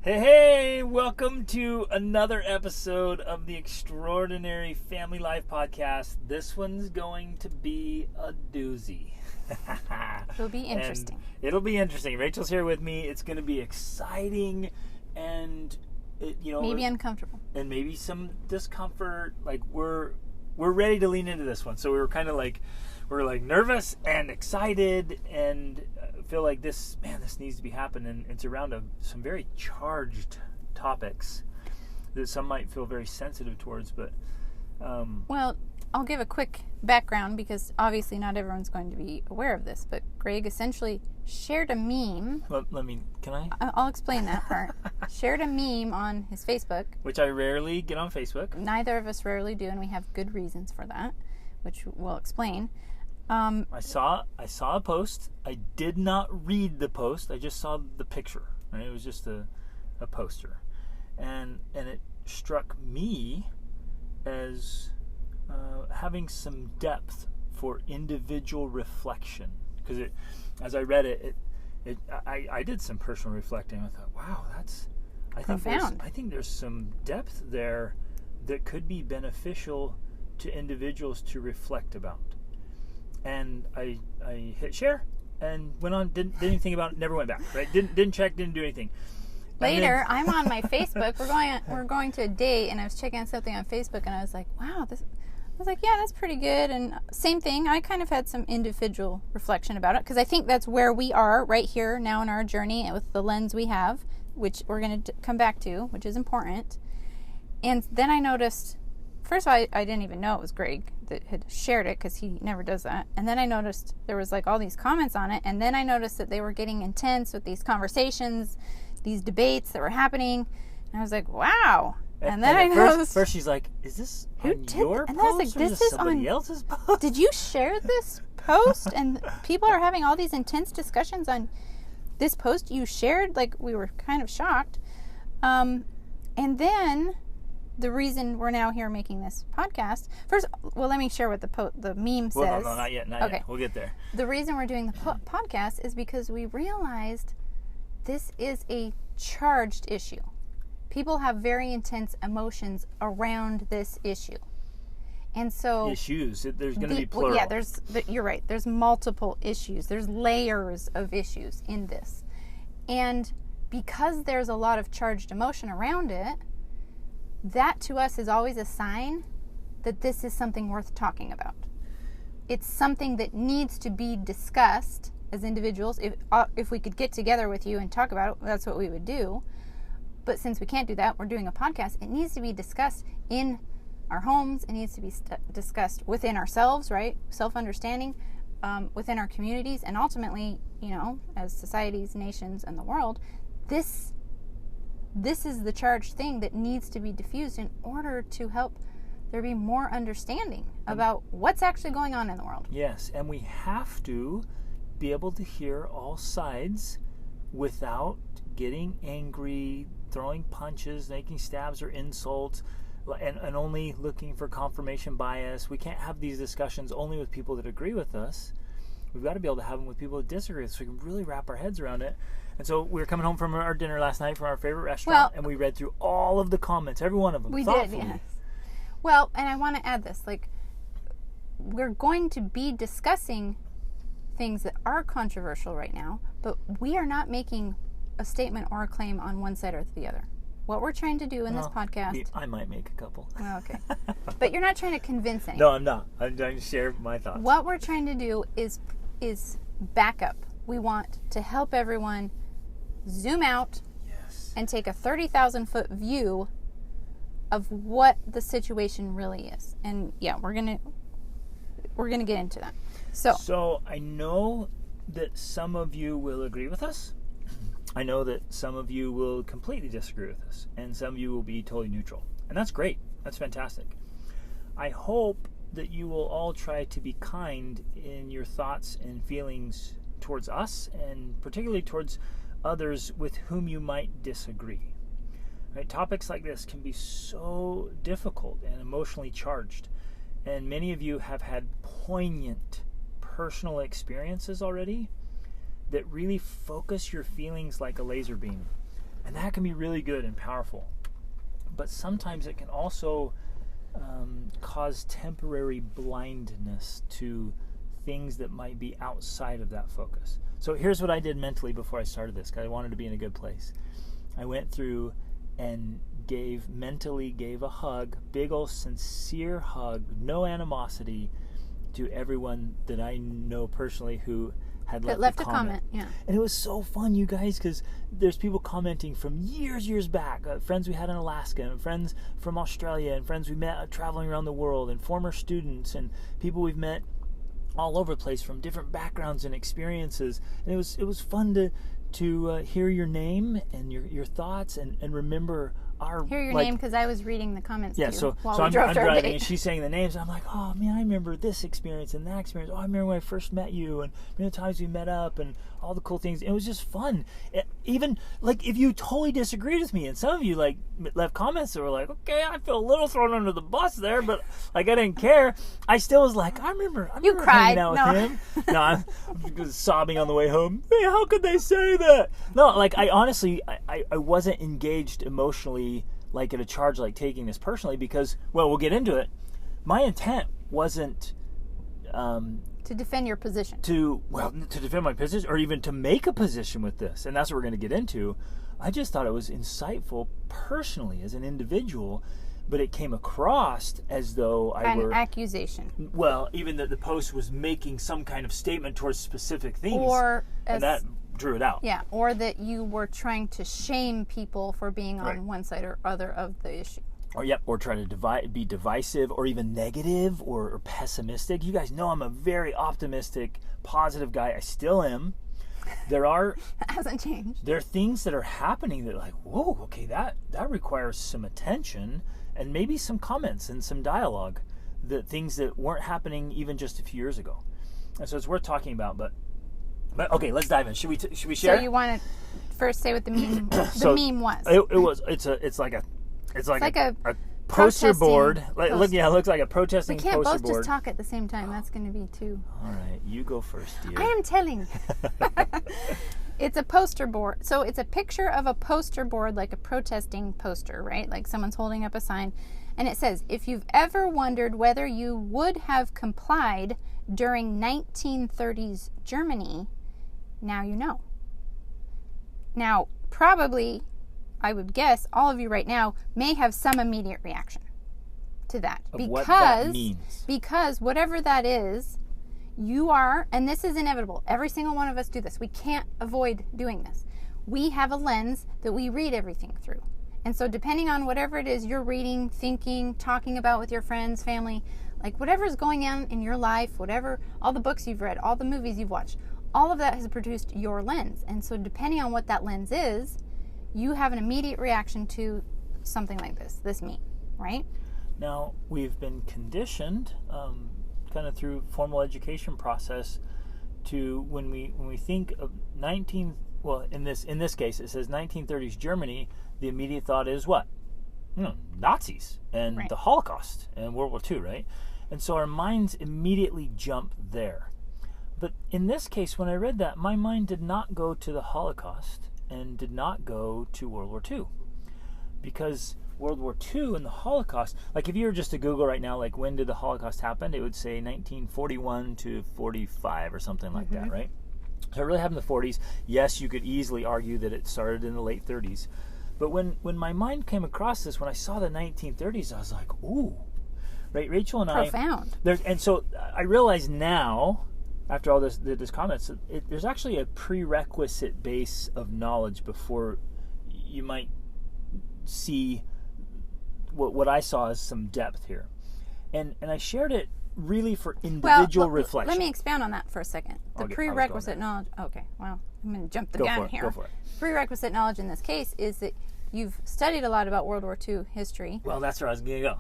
Hey, welcome to another episode of the Extraordinary Family Life Podcast. This one's going to be a doozy. It'll be interesting. It'll be interesting. Rachel's here with me. It's going to be exciting and, maybe uncomfortable. And maybe some discomfort. Like, we're ready to lean into this one. So we were kind of like, nervous and excited and feel like this needs to be happening. It's around some very charged topics that some might feel very sensitive towards, but well, I'll give a quick background because obviously not everyone's going to be aware of this, but Greg essentially shared a meme. Can I? I'll explain that part. Shared a meme on his Facebook, which I rarely get on Facebook. Neither of us rarely do, and we have good reasons for that, which we'll explain. I saw a post. I did not read the post. I just saw the picture. Right? It was just a poster, and it struck me as having some depth for individual reflection. Because as I read it, I did some personal reflecting. I thought, wow, I think there's some depth there that could be beneficial to individuals to reflect about. And I hit share and went on, didn't think about it, never went back, right? Didn't check, didn't do anything. Later, I'm on my Facebook. We're going to a date, and I was checking out something on Facebook, and I was like, wow, yeah, that's pretty good. And same thing, I kind of had some individual reflection about it, because I think that's where we are right here now in our journey with the lens we have, which we're going to come back to, which is important. And then I noticed, first of all, I didn't even know it was Greg that had shared it, because he never does that. And then I noticed there was like all these comments on it, and then I noticed that they were getting intense with these conversations, these debates that were happening, and I was like, wow. And then I noticed, first she's like, is this on your post, I was like, or is this somebody else's post? Did you share this post? And people are having all these intense discussions on this post you shared. Like, we were kind of shocked. And then the reason we're now here making this podcast, first, well, let me share what the meme says. Well, no, not yet. We'll get there. The reason we're doing the podcast is because we realized this is a charged issue. People have very intense emotions around this issue. And so... Issues. There's going to be plural. Well, yeah, you're right. There's multiple issues. There's layers of issues in this. And because there's a lot of charged emotion around it, that to us is always a sign that this is something worth talking about. It's something that needs to be discussed as individuals. If we could get together with you and talk about it, that's what we would do. But since we can't do that, we're doing a podcast. It needs to be discussed in our homes. It needs to be discussed within ourselves, right? Self-understanding, within our communities, and ultimately, as societies, nations, and the world, this is the charged thing that needs to be diffused in order to help there be more understanding about what's actually going on in the world. Yes, and we have to be able to hear all sides without getting angry, throwing punches, making stabs or insults, and only looking for confirmation bias. We can't have these discussions only with people that agree with us. We've got to be able to have them with people that disagree with us so we can really wrap our heads around it. And so we were coming home from our dinner last night from our favorite restaurant, and we read through all of the comments, every one of them. We did, yes. Well, and I want to add this, we're going to be discussing things that are controversial right now, but we are not making a statement or a claim on one side or the other. What we're trying to do in this podcast... I might make a couple. Oh, okay. But you're not trying to convince anyone. No, I'm not. I'm trying to share my thoughts. What we're trying to do is backup. We want to help everyone zoom out and take a 30,000-foot view of what the situation really is. And yeah, we're gonna get into that. So I know that some of you will agree with us. I know that some of you will completely disagree with us, and some of you will be totally neutral. And that's great. That's fantastic. I hope that you will all try to be kind in your thoughts and feelings towards us, and particularly towards others with whom you might disagree. Right? Topics like this can be so difficult and emotionally charged, and many of you have had poignant personal experiences already that really focus your feelings like a laser beam. And that can be really good and powerful. But sometimes it can also cause temporary blindness to things that might be outside of that focus. So here's what I did mentally before I started this, because I wanted to be in a good place. I went through and mentally gave a hug, big old sincere hug, no animosity, to everyone that I know personally who had left a comment. Yeah. And it was so fun, you guys, because there's people commenting from years back, friends we had in Alaska, and friends from Australia, and friends we met traveling around the world, and former students, and people we've met all over the place from different backgrounds and experiences. And it was fun to hear your name and your thoughts and remember our... Hear your name, because I was reading the comments yeah, too so I'm driving and she's saying the names, and I'm like, oh man, I remember this experience and that experience. Oh, I remember when I first met you, and the times we met up, and all the cool things. It was just fun. Even like if you totally disagreed with me, and some of you like left comments that were like, okay, I feel a little thrown under the bus there, but like I didn't care. I still was like, I remember cried. hanging out with him. No, I'm sobbing on the way home. Hey, how could they say that? No, like I honestly, I wasn't engaged emotionally, like at a charge, like taking this personally, because, well, we'll get into it. My intent wasn't to defend your position. To defend my position, or even to make a position with this, and that's what we're going to get into. I just thought it was insightful personally as an individual, but it came across as though an accusation. Well, even that the post was making some kind of statement towards specific things, and that drew it out. Yeah, or that you were trying to shame people for being on one side or other of the issue. Or try to be divisive, or even negative, or pessimistic. You guys know I'm a very optimistic, positive guy. I still am. There are... That hasn't changed. There are things that are happening that are like, whoa, okay, that requires some attention, and maybe some comments and some dialogue. The things that weren't happening even just a few years ago. And so it's worth talking about, but okay, let's dive in. Should we share? So you want to first say what the meme meme was? It's like a poster board. It looks like a protesting poster board. We can't both just talk at the same time. That's going to be too... All right, you go first, dear. I am telling. It's a poster board. So it's a picture of a poster board, like a protesting poster, right? Like someone's holding up a sign. And it says, if you've ever wondered whether you would have complied during 1930s Germany, now you know. Now, probably... I would guess all of you right now may have some immediate reaction to that. What that means. Because whatever that is, you are, and this is inevitable. Every single one of us do this. We can't avoid doing this. We have a lens that we read everything through. And so depending on whatever it is you're reading, thinking, talking about with your friends, family, like whatever is going on in your life, whatever, all the books you've read, all the movies you've watched, all of that has produced your lens. And so depending on what that lens is, you have an immediate reaction to something like this meme, right? Now, we've been conditioned, kind of through formal education process, to when we think of in this case it says 1930s Germany, the immediate thought is what? Nazis and the Holocaust and World War II, right? And so our minds immediately jump there. But in this case, when I read that, my mind did not go to the Holocaust and did not go to World War II. Because World War II and the Holocaust, like if you were just to Google right now, like when did the Holocaust happen, it would say 1941 to 45 or something like that, right? So it really happened in the 40s. Yes, you could easily argue that it started in the late 30s. But when my mind came across this, when I saw the 1930s, I was like, ooh. Right, Rachel and Profound. And so I realize now, after all this comments, there's actually a prerequisite base of knowledge before you might see what I saw as some depth here. And I shared it really for individual reflection. Let me expound on that for a second. The prerequisite knowledge... Okay, well, I'm going to jump the gun here. Go for it. Prerequisite knowledge in this case is that you've studied a lot about World War II history. Well, that's where I was going to go.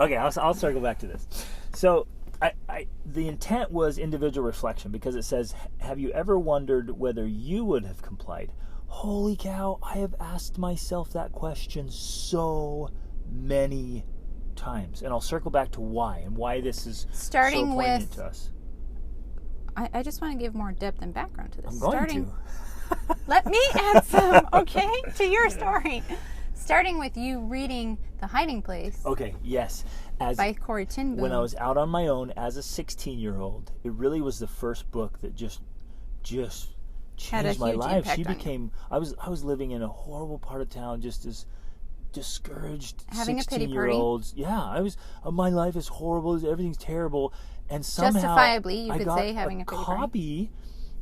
Okay, I'll circle back to this. So... the intent was individual reflection, because it says, have you ever wondered whether you would have complied? Holy cow, I have asked myself that question so many times. And I'll circle back to why, and why this is starting so poignant with, to us. I just want to give more depth and background to this. I'm going to. Let me add some, okay, to your story. Starting with you reading The Hiding Place. Okay, yes. By Corrie ten Boom. When I was out on my own as a 16-year-old, it really was the first book that just changed my life. She became. I was living in a horrible part of town, just as discouraged 16-year-olds. Yeah, I was. My life is horrible. Everything's terrible, and somehow justifiably, you could got say having a copy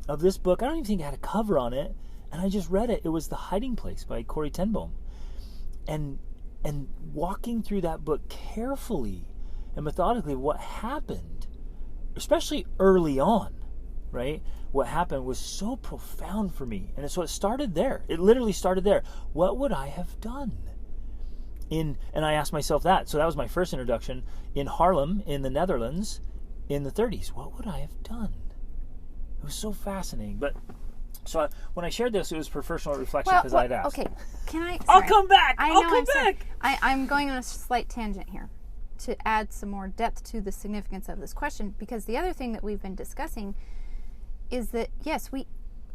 of this book. I don't even think it had a cover on it, and I just read it. It was The Hiding Place by Corrie ten Boom, and walking through that book carefully and methodically, what happened, especially early on, right? What happened was so profound for me. And so it started there. It literally started there. What would I have done? And I asked myself that. So that was my first introduction in Haarlem, in the Netherlands, in the 30s. What would I have done? It was so fascinating. But so when I shared this, it was for personal reflection because I'd asked. Okay, can I? I'll come back. I'll come back. I'm going on a slight tangent here to add some more depth to the significance of this question, because the other thing that we've been discussing is that, yes,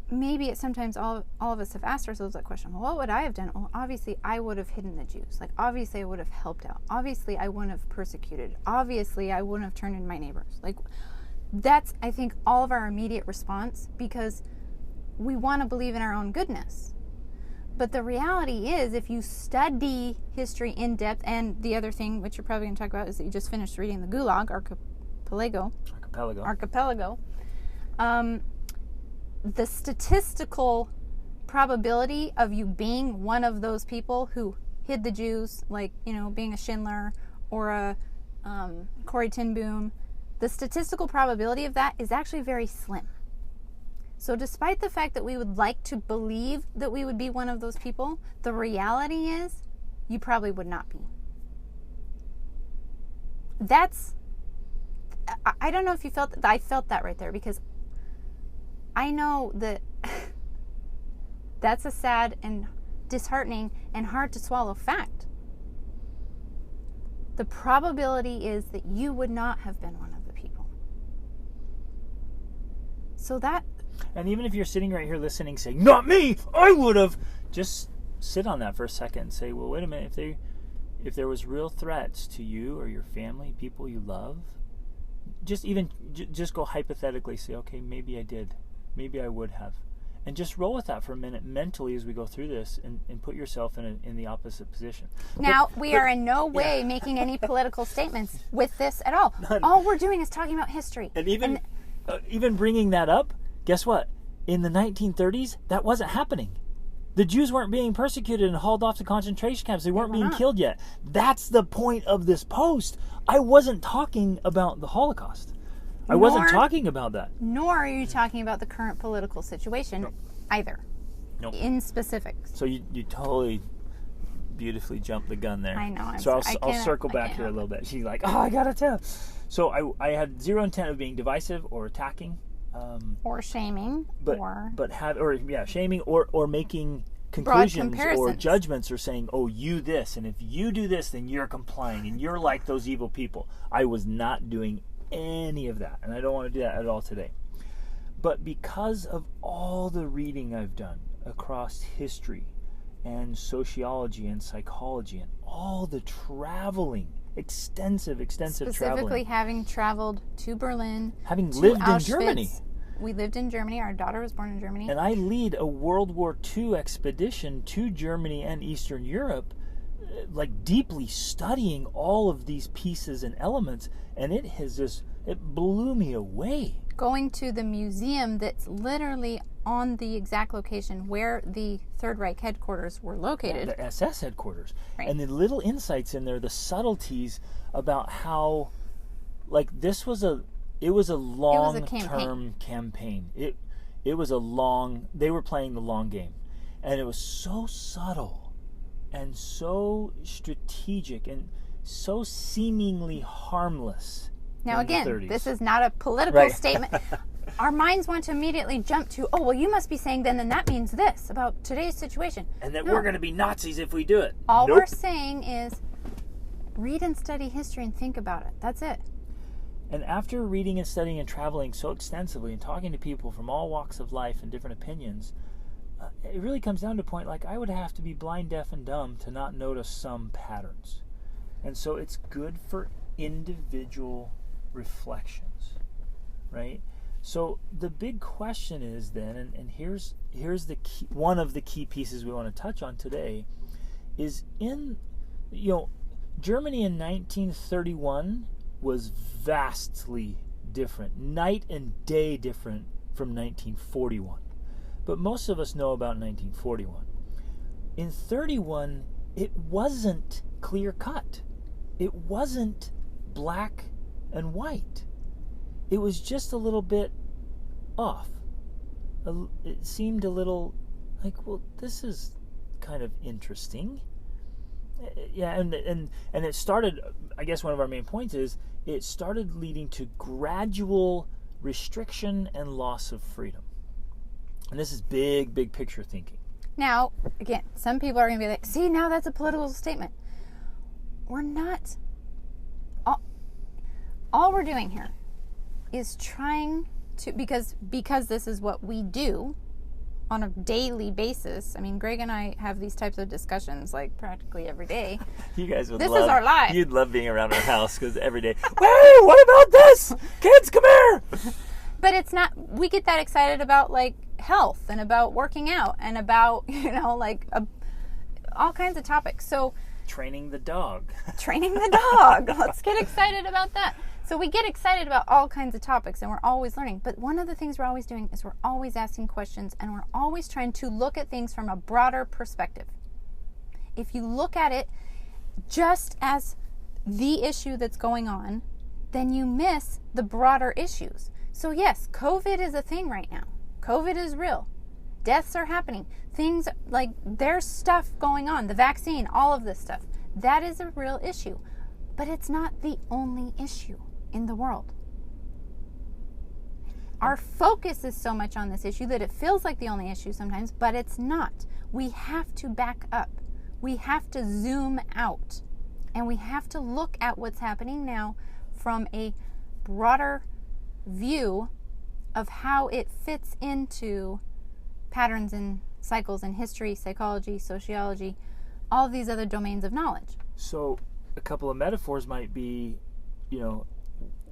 maybe sometimes all of us have asked ourselves that question. Well, what would I have done? Well, obviously I would have hidden the Jews. Like, obviously I would have helped out. Obviously I wouldn't have persecuted. Obviously I wouldn't have turned in my neighbors. Like, that's, I think, all of our immediate response, because we want to believe in our own goodness. But the reality is, if you study history in depth, and the other thing, which you're probably going to talk about, is that you just finished reading the Gulag Archipelago. The statistical probability of you being one of those people who hid the Jews, like, being a Schindler or a Corrie ten Boom, the statistical probability of that is actually very slim. So despite the fact that we would like to believe that we would be one of those people, the reality is you probably would not be. I don't know if you felt that. I felt that right there, because I know that that's a sad and disheartening and hard to swallow fact. The probability is that you would not have been one of the people. So that... And even if you're sitting right here listening, saying, "Not me, I would have," just sit on that for a second and say, well, wait a minute, if there was real threats to you or your family, people you love, just go hypothetically, say, okay, maybe I did, maybe I would have, and just roll with that for a minute mentally as we go through this, and put yourself in the opposite position. Now, we are in no way making any political statements with this at all. None. All we're doing is talking about history. And even bringing that up, guess what? In the 1930s, that wasn't happening. The Jews weren't being persecuted and hauled off to concentration camps. They weren't being killed yet. That's the point of this post. I wasn't talking about the Holocaust. I wasn't talking about that. Nor are you talking about the current political situation either. Nope. In specifics. So you totally beautifully jumped the gun there. I know. I'll circle back here a little bit. She's like, I gotta tell. So I had zero intent of being divisive or attacking. Or shaming, shaming or making conclusions or judgments, or saying, oh, you this, and if you do this, then you're complying, and you're like those evil people. I was not doing any of that, and I don't want to do that at all today. But because of all the reading I've done across history and sociology and psychology and all the traveling, extensive specifically traveling. Having traveled to Berlin, having lived in Germany. We lived in Germany. Our daughter was born in Germany. And I lead a World War II expedition to Germany and Eastern Europe, like deeply studying all of these pieces and elements, and it blew me away. Going to the museum that's literally on the exact location where the Third Reich headquarters were located. The SS headquarters. Right. And the little insights in there, the subtleties about how, like, it was a long-term campaign. It was they were playing the long game. And it was so subtle and so strategic and so seemingly harmless. Now again, this is not a political statement. Our minds want to immediately jump to, oh, well, you must be saying then that means this about today's situation. And that we're going to be Nazis if we do it. All we're saying is read and study history and think about it. That's it. And after reading and studying and traveling so extensively and talking to people from all walks of life and different opinions, it really comes down to a point like I would have to be blind, deaf, and dumb to not notice some patterns. And so it's good for individual reflections, right? So the big question is then, and here's the key, one of the key pieces we want to touch on today, is Germany in 1931 was vastly different, night and day different from 1941. But most of us know about 1941. In 31, it wasn't clear cut. It wasn't black and white. It was just a little bit off. It seemed a little like, well, this is kind of interesting. Yeah, and it started, I guess one of our main points is, it started leading to gradual restriction and loss of freedom. And this is big picture thinking. Now, again, some people are going to be like, see, now that's a political statement. We're not. All we're doing here is trying to, because this is what we do on a daily basis. I mean, Greg and I have these types of discussions like practically every day. You guys would This is our life. You'd love being around our house because every day, hey, what about this? Kids, come here. But it's not, we get that excited about like health and about working out and about, all kinds of topics. So training the dog. Let's get excited about that. So we get excited about all kinds of topics and we're always learning. But one of the things we're always doing is we're always asking questions and we're always trying to look at things from a broader perspective. If you look at it just as the issue that's going on, then you miss the broader issues. So yes, COVID is a thing right now. COVID is real. Deaths are happening. Things like there's stuff going on. The vaccine, all of this stuff. That is a real issue. But it's not the only issue in the world. Our focus is so much on this issue that it feels like the only issue sometimes, but it's not. We have to back up. We have to zoom out. And we have to look at what's happening now from a broader view of how it fits into patterns and cycles in history, psychology, sociology, all of these other domains of knowledge. So a couple of metaphors might be,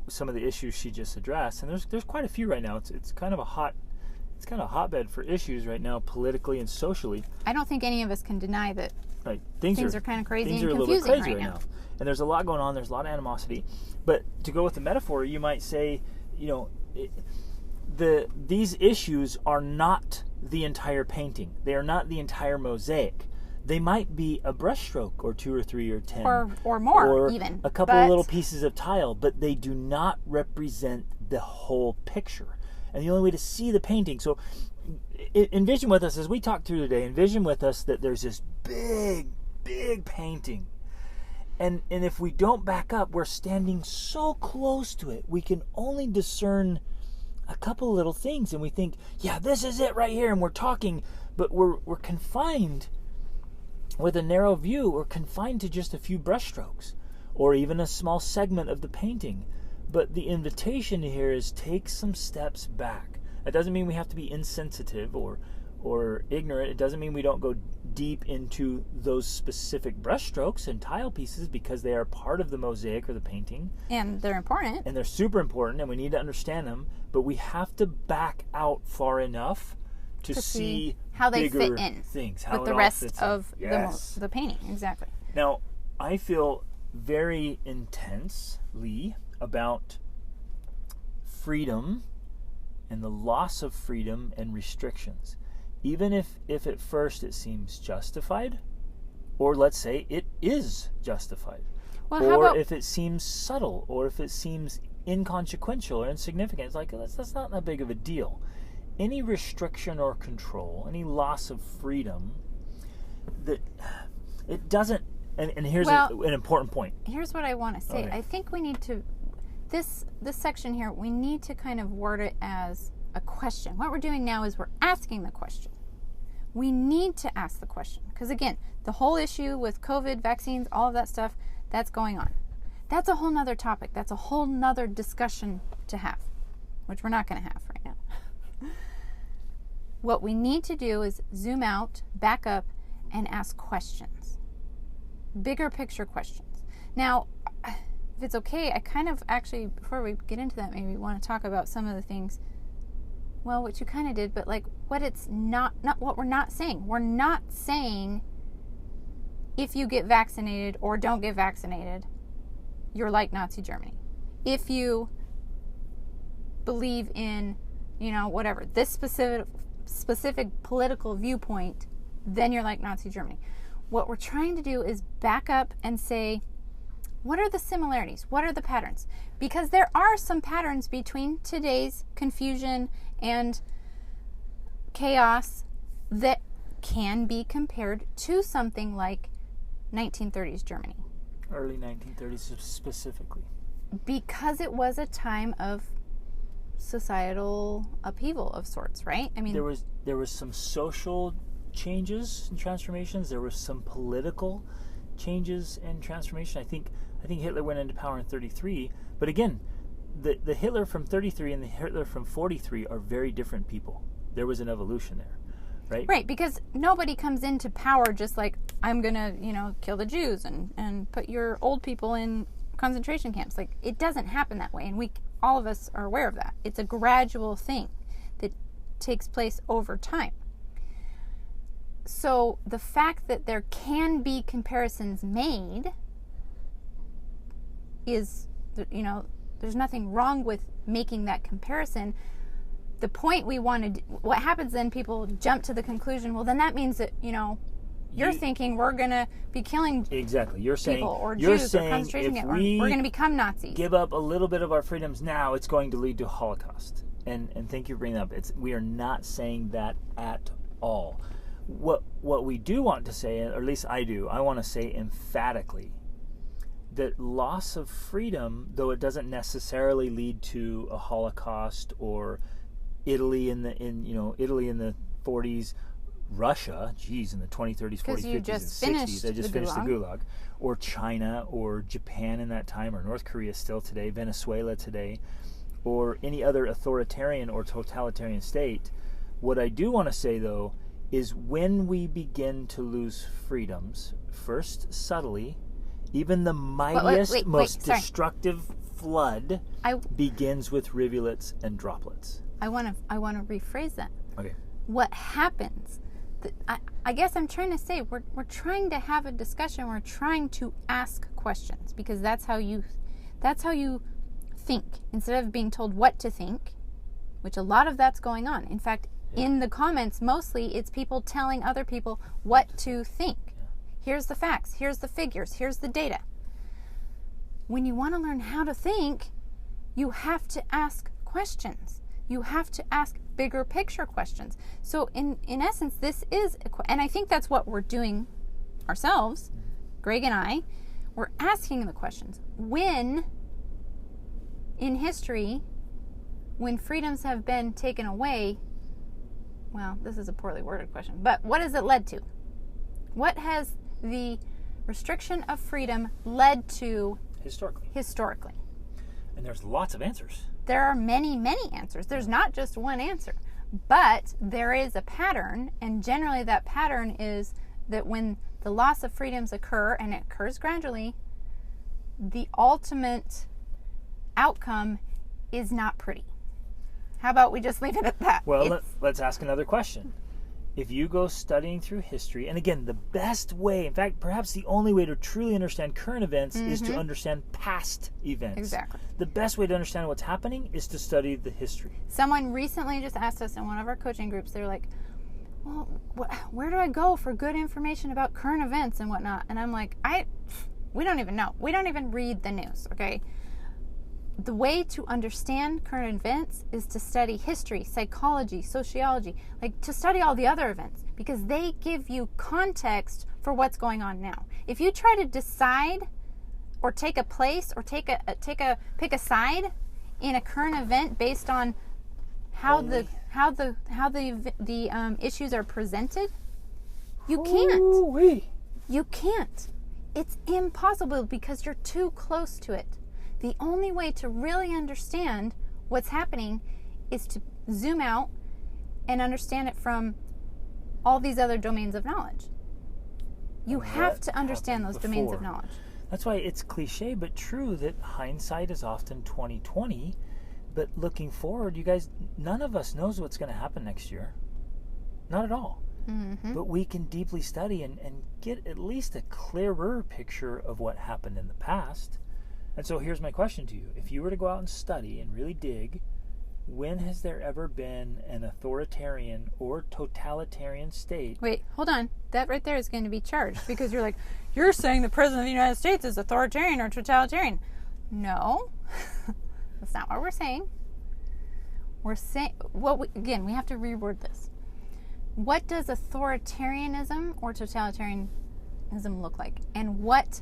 some of the issues she just addressed, and there's quite a few right now. It's kind of a hotbed for issues right now, politically and socially. I don't think any of us can deny that. Right, things are kind of crazy and confusing a little bit crazy right now. And there's a lot going on. There's a lot of animosity. But to go with the metaphor, you might say, these issues are not the entire painting. They are not the entire mosaic. They might be a brushstroke or 2 or 3 or 10. Or more, or even. a couple of little pieces of tile, but they do not represent the whole picture. And the only way to see the painting, so envision with us, as we talk through today, envision with us that there's this big painting. And if we don't back up, we're standing so close to it, we can only discern a couple of little things. And we think, yeah, this is it right here. And we're talking, but we're confined with a narrow view. We're confined to just a few brushstrokes or even a small segment of the painting. But the invitation here is take some steps back. That doesn't mean we have to be insensitive or ignorant. It doesn't mean we don't go deep into those specific brushstrokes and tile pieces because they are part of the mosaic or the painting. And they're important. And they're super important and we need to understand them. But we have to back out far enough to see how they fit in things, with the rest of the painting. Exactly. Now, I feel very intensely about freedom and the loss of freedom and restrictions. Even if at first it seems justified, or let's say it is justified, or if it seems subtle, or if it seems inconsequential or insignificant, it's like that's not that big of a deal. Any restriction or control, any loss of freedom, that it doesn't. And here's an important point. Here's what I want to say. Okay. I think we need to this section here. We need to kind of word it as a question. What we're doing now is we're asking the question. We need to ask the question because again, the whole issue with COVID, vaccines, all of that stuff, that's going on. That's a whole nother topic. That's a whole nother discussion to have, which we're not going to have right now. What we need to do is zoom out, back up, and ask questions. Bigger picture questions. Now, if it's okay, I kind of actually, before we get into that, maybe want to talk about some of the things, well, what you kind of did, but like what it's not what we're not saying. We're not saying if you get vaccinated or don't get vaccinated, you're like Nazi Germany. If you believe in, whatever, this specific political viewpoint, then you're like Nazi Germany. What we're trying to do is back up and say, what are the similarities? What are the patterns? Because there are some patterns between today's confusion and chaos that can be compared to something like 1930s Germany. Early 1930s specifically. Because it was a time of societal upheaval of sorts, right? I mean, there was some social changes and transformations. There were some political changes and transformation. I think Hitler went into power in 1933, but again, the Hitler from 1933 and the Hitler from 1943 are very different people. There was an evolution there, right? Right, because nobody comes into power just like, I'm gonna, kill the Jews and put your old people in concentration camps. Like, it doesn't happen that way, and all of us are aware of that. It's a gradual thing that takes place over time. So the fact that there can be comparisons made is, there's nothing wrong with making that comparison. The point we wanted, what happens then, people jump to the conclusion, well, then that means that, you're thinking we're going to be killing exactly. You're saying, people or Jews or concentration camps, or we're going to become Nazis. Give up a little bit of our freedoms now, it's going to lead to Holocaust. And thank you for bringing that up. We are not saying that at all. What we do want to say, or at least I do, I want to say emphatically that loss of freedom, though it doesn't necessarily lead to a Holocaust or Italy in the 40s, Russia, in the 20s, 30s, 40s, 50s, and 60s, they just finished the Gulag, or China, or Japan in that time, or North Korea still today, Venezuela today, or any other authoritarian or totalitarian state. What I do want to say, though, is when we begin to lose freedoms, first subtly, even the mightiest, most destructive flood begins with rivulets and droplets. I want to rephrase that. Okay. What happens? I guess I'm trying to say we're trying to have a discussion. We're trying to ask questions, because that's how you think, instead of being told what to think, which a lot of that's going on. In fact, in the comments, mostly it's people telling other people what to think. Here's the facts, here's the figures, here's the data. When you want to learn how to think, you have to ask questions. You have to ask bigger picture questions. So in essence, this is, and I think that's what we're doing ourselves, Greg and I, we're asking the questions. When in history, when freedoms have been taken away, well, this is a poorly worded question, but what has it led to? What has the restriction of freedom led to historically? And there's lots of answers. There are many, many answers. There's not just one answer, but there is a pattern, and generally that pattern is that when the loss of freedoms occur, and it occurs gradually, the ultimate outcome is not pretty. How about we just leave it at that? Well, let's ask another question. If you go studying through history, and again, the best way, in fact, perhaps the only way to truly understand current events is to understand past events. Exactly. The best way to understand what's happening is to study the history. Someone recently just asked us in one of our coaching groups, they're like, well, where do I go for good information about current events and whatnot? And I'm like, we don't even know. We don't even read the news, okay? The way to understand current events is to study history, psychology, sociology, like to study all the other events, because they give you context for what's going on now. If you try to decide or take a place or pick a side in a current event based on how the issues are presented, you can't. Ooh-wee. You can't. It's impossible, because you're too close to it. The only way to really understand what's happening is to zoom out and understand it from all these other domains of knowledge. You have to understand those domains of knowledge. That's why it's cliche but true that hindsight is often 20/20. But looking forward, you guys, none of us knows what's going to happen next year. Not at all. Mm-hmm. But we can deeply study and get at least a clearer picture of what happened in the past. And so here's my question to you. If you were to go out and study and really dig, when has there ever been an authoritarian or totalitarian state? Wait, hold on. That right there is going to be charged because you're like, you're saying the President of the United States is authoritarian or totalitarian. No, that's not what we're saying. We're saying, again, we have to reword this. What does authoritarianism or totalitarianism look like? And what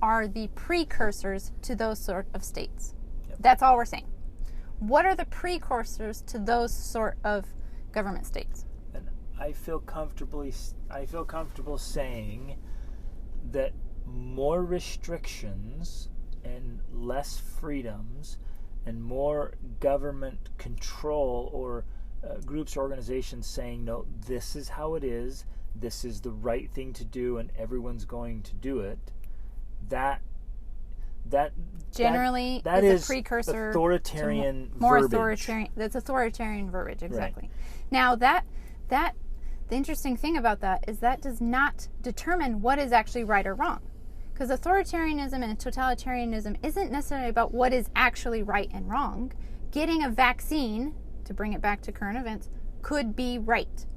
are the precursors to those sort of states? Yep. That's all we're saying. What are the precursors to those sort of government states? And I feel comfortable saying that more restrictions and less freedoms and more government control or groups or organizations saying, no, this is how it is, this is the right thing to do, and everyone's going to do it, that generally is a precursor authoritarian to more verbiage. Authoritarian. That's authoritarian verbiage, exactly. Right. Now the interesting thing about that is that does not determine what is actually right or wrong, because authoritarianism and totalitarianism isn't necessarily about what is actually right and wrong. Getting a vaccine, to bring it back to current events, could be right,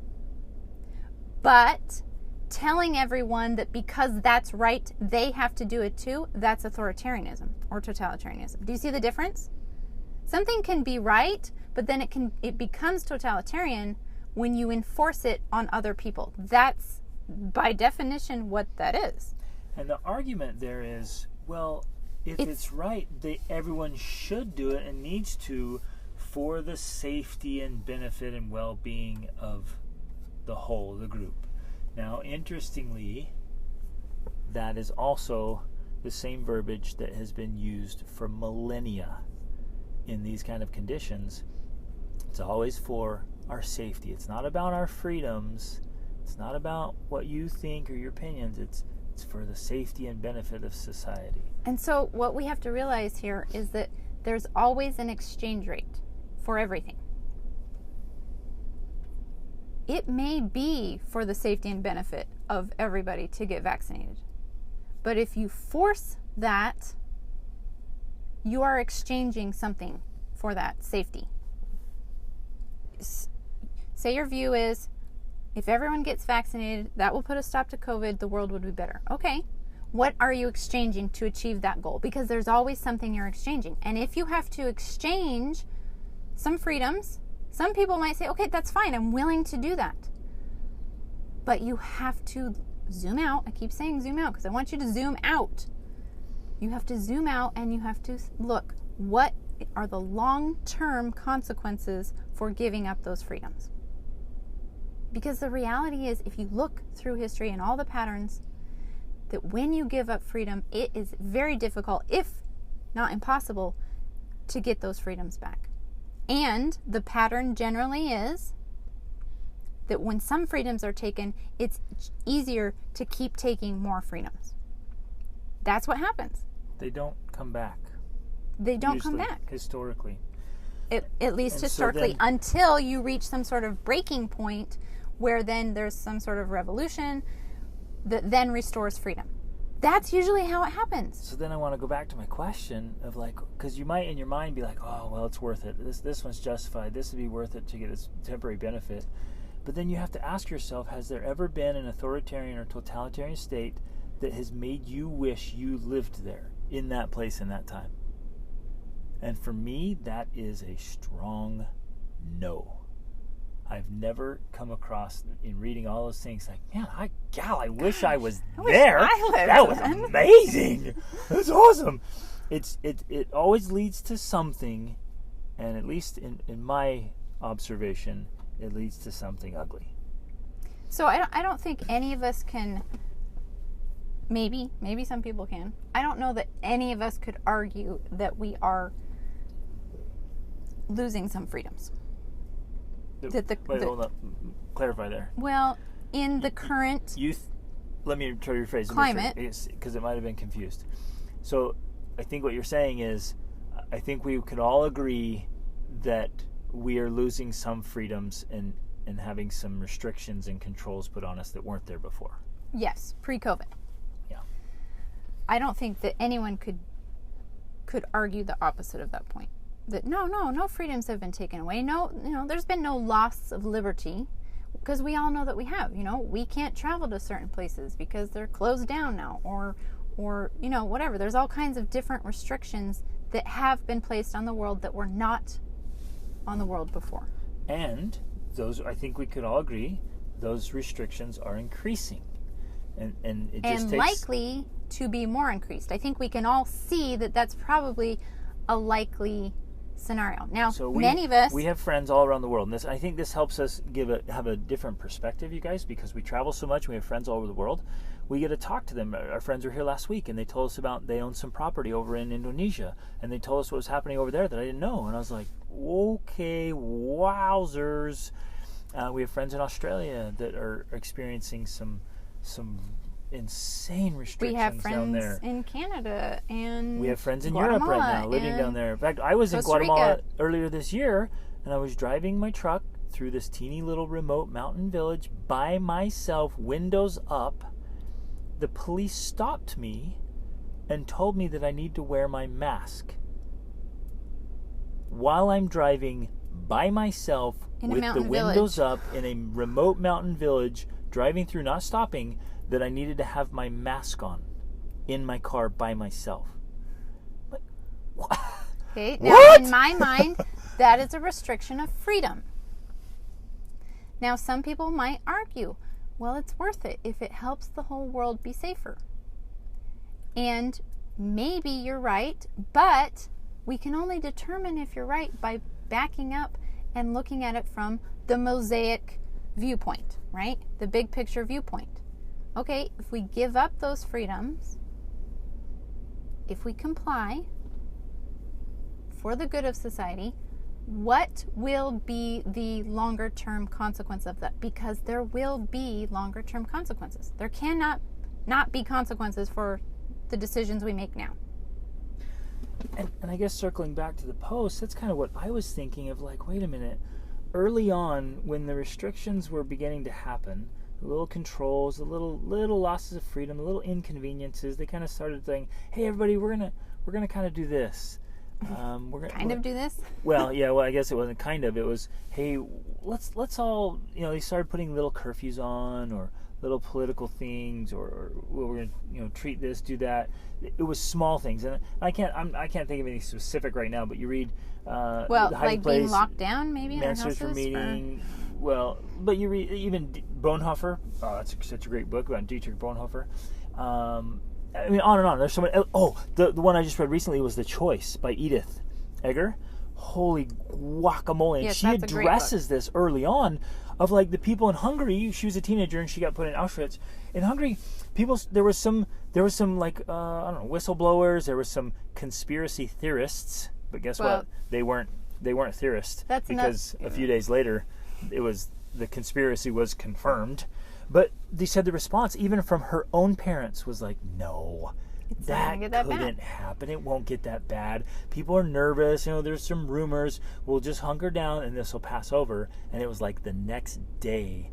but telling everyone that because that's right, they have to do it too, that's authoritarianism or totalitarianism. Do you see the difference? Something can be right, but then it becomes totalitarian when you enforce it on other people. That's, by definition, what that is. And the argument there is, well, if it's right, everyone should do it and needs to for the safety and benefit and well-being of the whole, the group. Now, interestingly, that is also the same verbiage that has been used for millennia in these kind of conditions. It's always for our safety. It's not about our freedoms. It's not about what you think or your opinions. It's for the safety and benefit of society. And so what we have to realize here is that there's always an exchange rate for everything. It may be for the safety and benefit of everybody to get vaccinated. But if you force that, you are exchanging something for that safety. Say your view is, if everyone gets vaccinated, that will put a stop to COVID, the world would be better. Okay, what are you exchanging to achieve that goal? Because there's always something you're exchanging. And if you have to exchange some freedoms, some people might say, okay, that's fine, I'm willing to do that. But you have to zoom out. I keep saying zoom out because I want you to zoom out. You have to zoom out and you have to look, what are the long-term consequences for giving up those freedoms? Because the reality is, if you look through history and all the patterns, that when you give up freedom, it is very difficult, if not impossible, to get those freedoms back. And the pattern generally is that when some freedoms are taken, it's easier to keep taking more freedoms. That's what happens. They don't come back. They don't usually, come back. Historically. At least historically, until you reach some sort of breaking point where then there's some sort of revolution that then restores freedom. That's usually how it happens. So then I want to go back to my question of because you might in your mind be like, oh, well, it's worth it. This one's justified. This would be worth it to get this temporary benefit. But then you have to ask yourself, has there ever been an authoritarian or totalitarian state that has made you wish you lived there, in that place, in that time? And for me, that is a strong no. I've never come across, in reading all those things, like, man, I wish I was there. That was amazing. That's awesome. It always leads to something, and at least in my observation, it leads to something ugly. So I don't think any of us can, maybe some people can. I don't know that any of us could argue that we are losing some freedoms. Wait, hold up. Clarify there. Well, in the current Let me try to rephrase climate, because it might have been confused. So I think what you're saying is, I think we could all agree that we are losing some freedoms and having some restrictions and controls put on us that weren't there before. Yes, pre-COVID. Yeah. I don't think that anyone could argue the opposite of that point. That no freedoms have been taken away. No, there's been no loss of liberty, because we all know that we have. We can't travel to certain places because they're closed down now, or whatever. There's all kinds of different restrictions that have been placed on the world that were not on the world before. And those, I think we could all agree, those restrictions are increasing, and it just takes likely to be more increased. I think we can all see that that's probably a likely scenario. Now, so many of us, we have friends all around the world, and I think this helps us have a different perspective, you guys, because we travel so much. We have friends all over the world. We get to talk to them. Our friends were here last week, and they told us about they own some property over in Indonesia, and they told us what was happening over there that I didn't know. And I was like, okay, wowzers. We have friends in Australia that are experiencing some insane restrictions we have down there. friends in Canada, and we have friends in Guatemala, Europe right now living down there. In fact, I was in Guatemala earlier this year, and I was driving my truck through this teeny little remote mountain village by myself, windows up. The police stopped me and told me that I need to wear my mask while I'm driving by myself in with the windows up in a remote mountain village, driving through, not stopping, that I needed to have my mask on in my car by myself. Like, what? Okay, now in my mind, that is a restriction of freedom. Now, some people might argue, well, it's worth it if it helps the whole world be safer. And maybe you're right, but we can only determine if you're right by backing up and looking at it from the mosaic viewpoint, right? The big picture viewpoint. Okay, if we give up those freedoms, if we comply for the good of society, what will be the longer term consequence of that? Because there will be longer term consequences. There cannot not be consequences for the decisions we make now. And I guess circling back to the post, that's kind of what I was thinking of, like, wait a minute. Early on, when the restrictions were beginning to happen, the little controls, the little losses of freedom, the little inconveniences, they kind of started saying, hey, everybody, we're gonna kind of do this. We're gonna do this? Well, yeah. Well, I guess it wasn't kind of. It was, hey, let's all, they started putting little curfews on, or little political things, or we're gonna, treat this, do that. It was small things, and I can't think of anything specific right now. But you read, like being locked down, maybe in our houses. For meeting. Well, but you read even Bonhoeffer. Oh, that's such a great book about Dietrich Bonhoeffer. I mean, on and on. There's so many. Oh, the one I just read recently was The Choice by Edith Eger. Holy guacamole. And yes, she addresses this early on of, like, the people in Hungary. She was a teenager and she got put in Auschwitz. In Hungary, there was some like, I don't know, whistleblowers. There were some conspiracy theorists. But guess what? They weren't theorists. Because a few days later, the conspiracy was confirmed. But they said the response, even from her own parents, was like, no, that couldn't happen. It won't get that bad. People are nervous. There's some rumors. We'll just hunker down and this will pass over. And it was like the next day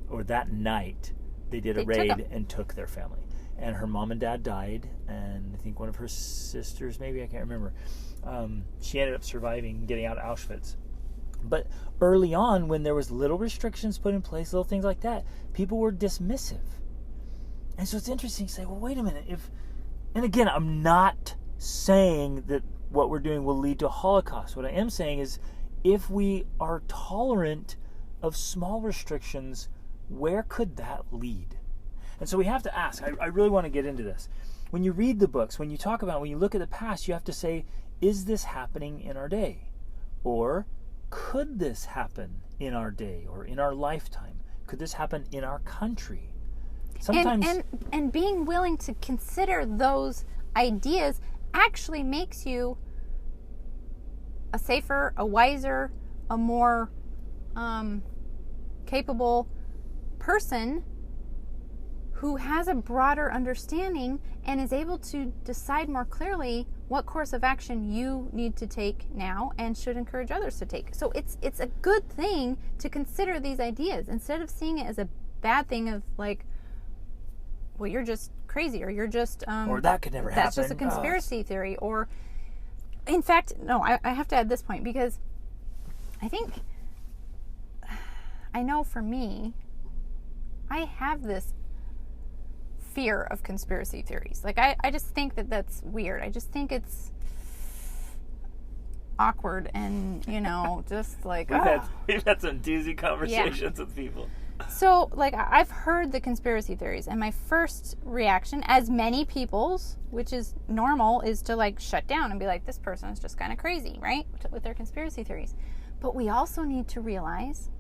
or that night, they did a raid and took their family. And her mom and dad died. And I think one of her sisters, maybe, I can't remember. She ended up surviving, getting out of Auschwitz. But early on, when there was little restrictions put in place, little things like that, people were dismissive. And so it's interesting to say, well, wait a minute. And again, I'm not saying that what we're doing will lead to a Holocaust. What I am saying is, if we are tolerant of small restrictions, where could that lead? And so we have to ask. I really want to get into this. When you read the books, when you look at the past, you have to say, is this happening in our day? Or could this happen in our day or in our lifetime? Could this happen in our country? Sometimes, and being willing to consider those ideas actually makes you a safer, a wiser, a more capable person who has a broader understanding and is able to decide more clearly what course of action you need to take now and should encourage others to take. So it's a good thing to consider these ideas instead of seeing it as a bad thing of like, well, you're just crazy, or you're just or that could never happen. That's just a conspiracy theory. Or, in fact, no, I have to add this point, because I know for me, I have this fear of conspiracy theories. Like, I just think that that's weird. I just think it's awkward and, just like... We've had some doozy conversations with people. So, like, I've heard the conspiracy theories, and my first reaction, as many people's, which is normal, is to, like, shut down and be like, this person is just kind of crazy, right? With their conspiracy theories. But we also need to realize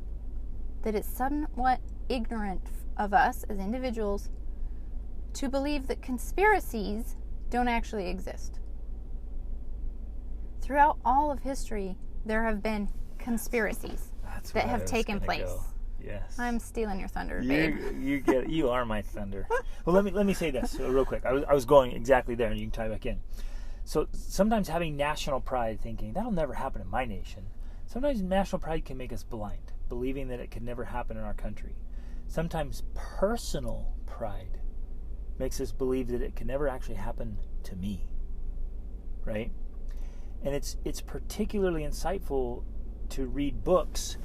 that it's somewhat ignorant of us as individuals to believe that conspiracies don't actually exist. Throughout all of history, there have been conspiracies that have taken place. Yes. I'm stealing your thunder, babe. You are my thunder. Well, let me say this real quick. I was going exactly there, and you can tie back in. So sometimes having national pride, thinking that'll never happen in my nation. Sometimes national pride can make us blind, believing that it could never happen in our country. Sometimes personal pride makes us believe that it can never actually happen to me, right? And it's particularly insightful to read books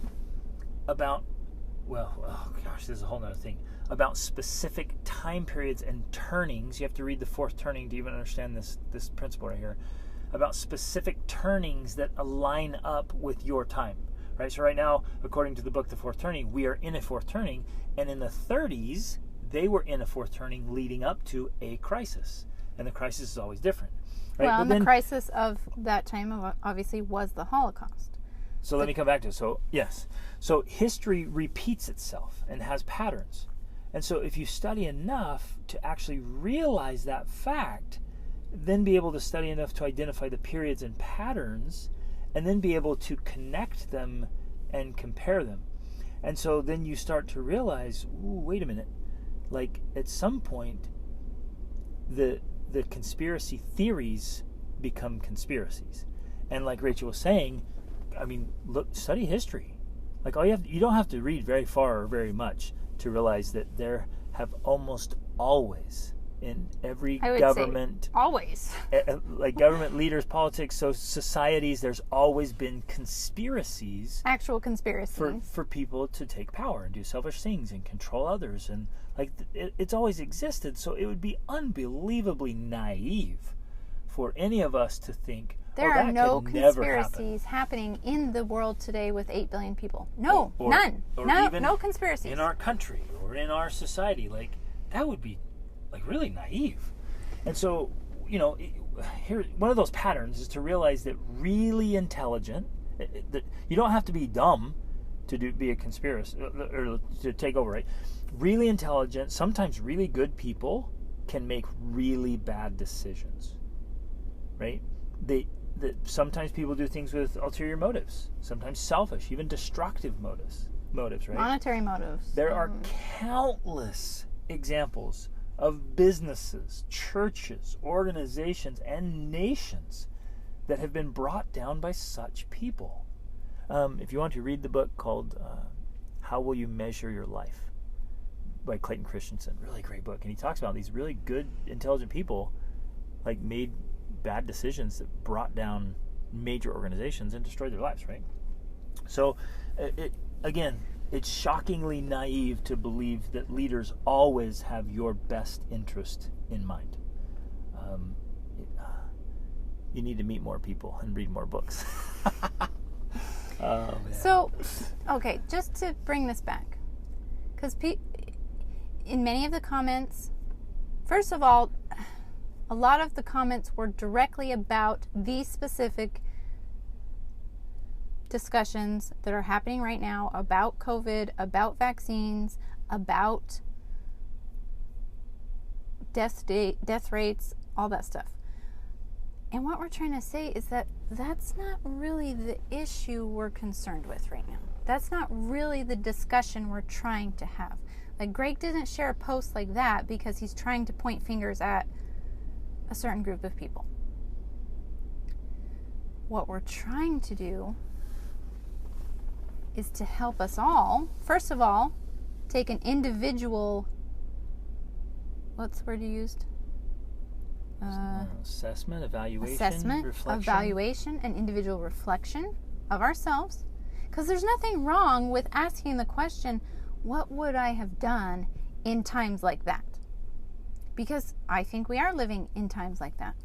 about, this is a whole other thing, about specific time periods and turnings. You have to read the fourth turning to even understand this principle right here, about specific turnings that align up with your time, right? So right now, according to the book, The Fourth Turning, we are in a fourth turning, and in the 30s, they were in a fourth turning leading up to a crisis, and the crisis is always different, right? Well, and the crisis of that time, obviously, was the Holocaust. So let me come back to it. So, yes. So history repeats itself and has patterns. And so if you study enough to actually realize that fact, then be able to study enough to identify the periods and patterns, and then be able to connect them and compare them. And so then you start to realize, wait a minute. Like, at some point, the conspiracy theories become conspiracies. And like Rachel was saying, look, study history. Like, you don't have to read very far or very much to realize that there have almost always, in every government, always, like government leaders, politics, so societies, there's always been conspiracies, actual conspiracies for people to take power and do selfish things and control others, and like it's always existed. So it would be unbelievably naive for any of us to think there are no conspiracies happening in the world today with 8 billion people. No, none. No conspiracies. In our country or in our society. Like, that would be, like, really naive. And so, here, one of those patterns is to realize that really intelligent, that you don't have to be dumb to be a conspiracy, or to take over, right? Really intelligent, sometimes really good people can make really bad decisions, right? Sometimes people do things with ulterior motives, sometimes selfish, even destructive motives, right? Monetary motives. There are countless examples of businesses, churches, organizations, and nations that have been brought down by such people. If you want to read the book called How Will You Measure Your Life by Clayton Christensen, really great book. And he talks about these really good, intelligent people like made bad decisions that brought down major organizations and destroyed their lives, right? So, it's shockingly naive to believe that leaders always have your best interest in mind. You need to meet more people and read more books. So, okay, just to bring this back, because in many of the comments, first of all, a lot of the comments were directly about these specific discussions that are happening right now about COVID, about vaccines, about death rates, all that stuff. And what we're trying to say is that that's not really the issue we're concerned with right now. That's not really the discussion we're trying to have. Like, Greg didn't share a post like that because he's trying to point fingers at a certain group of people. What we're trying to do is to help us all, first of all, take an individual, what's the word you used? Assessment, evaluation, and individual reflection of ourselves. Because there's nothing wrong with asking the question, what would I have done in times like that? Because I think we are living in times like that.